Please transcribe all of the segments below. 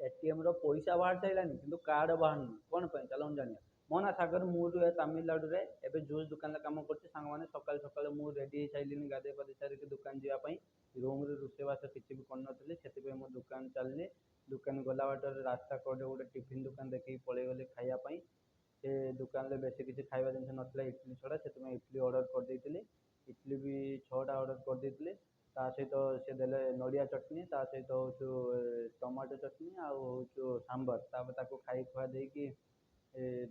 ATM रो पैसा बाहर सारानी कि कार्ड बाहर कौन पर चलो जानिए मो ना सागर मुझे तमिलनाडु रे एबे जूस दुकान काम करती सांग मैंने सकाल सकाल मुझे रेडी हो सारे गाधे पाधे सारिक दुकान जावाई रूम रोषेबास किसी भी करनी से दुकान चलनी दुकान गला बाटर रास्ता कड़े गोटे टिफिन दुकान देखिए पलि गली खायापाई से दुकान में बेस किसी खावा जिन ना इडली छड़ा से इडली ऑर्डर कर देती इडली भी 6टा ऑर्डर कर देती ता सहित से देले नड़िया चटनी ता सहित हूँ टमाटो चटनी आउ सांबर तापर खाई खुआ देकी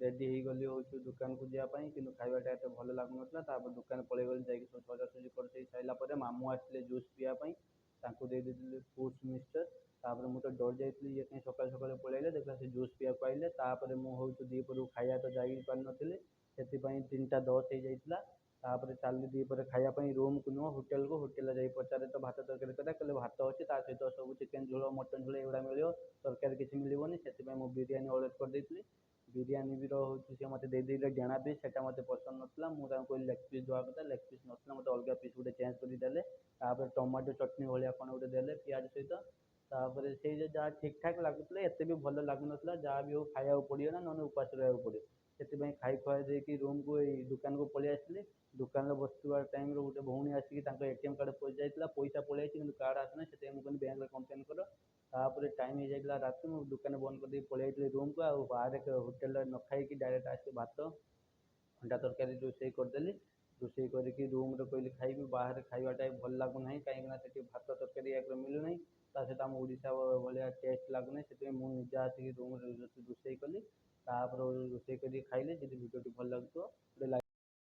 रेडी हो गली हूँ दुकान को जावाई कि खावाटा एत भल लगुन दुकान पलि गली जा सजासुजी कर सारापर मामू आसते जूस पीवाई दे देती फ्रूट्स मिक्सचर तापर मुझे तो डर जाइए ये कहीं सकाल सकाल पलैले देखला से जूस पीवा आइले तापर मुझे दीपर खाया तो जा पार नी से 3टा 10 हो जाता तापर चली दीपर खायापी रूम को नुह होटेल जा पचारे तो भात तरकारी कहले भात अच्छी सहित सब चिकेन झोल मटन झोल एगुड़ा मिले तरकारी किसी मिलनी से बिरीयानी ऑर्डर कर देती बिरीयानी भी रोचे सी मत देदेले डेणा पीस से मत पसंद नाला मुझे कहली लेग पीस देवा कथा लेग पीस नाला मत अलग पीस गोटे चेंज करदे टमाटो चटनी भाया कौन गोटे देले पिज सहित तापर से जहाँ ठीक ठाक लगुला एत भी भल लगुन जहाँ भी हो खाया पड़ो ना ना उपास रहा पड़ो से खाई खुआ देकी रूम को दुकान को पलि आसली दुकान में बसवा टाइम गोटे भौणी आसिक एटीएम कार्ड पैसा पैसा पलि कि कार्ड आसना से मुझे बैंक में कम्प्लेन कर तापर टाइम हो जाता रात मुझे दुकान बंद कर पलि रूम को बाहर होटेल न खाई डायरेक्ट आस भात अंडा तरकारी रोषे करदेली रोषे करके रूम कहली खाइबी बाहर खावाटा भल लगुना कहीं भात तरकारी मिलूना सहित आम ओडिशा भाया टेस्ट लगुना से मुझे आसिक रूम रोषे कली रोषे कर खाइली जी भिडियो भल लगुव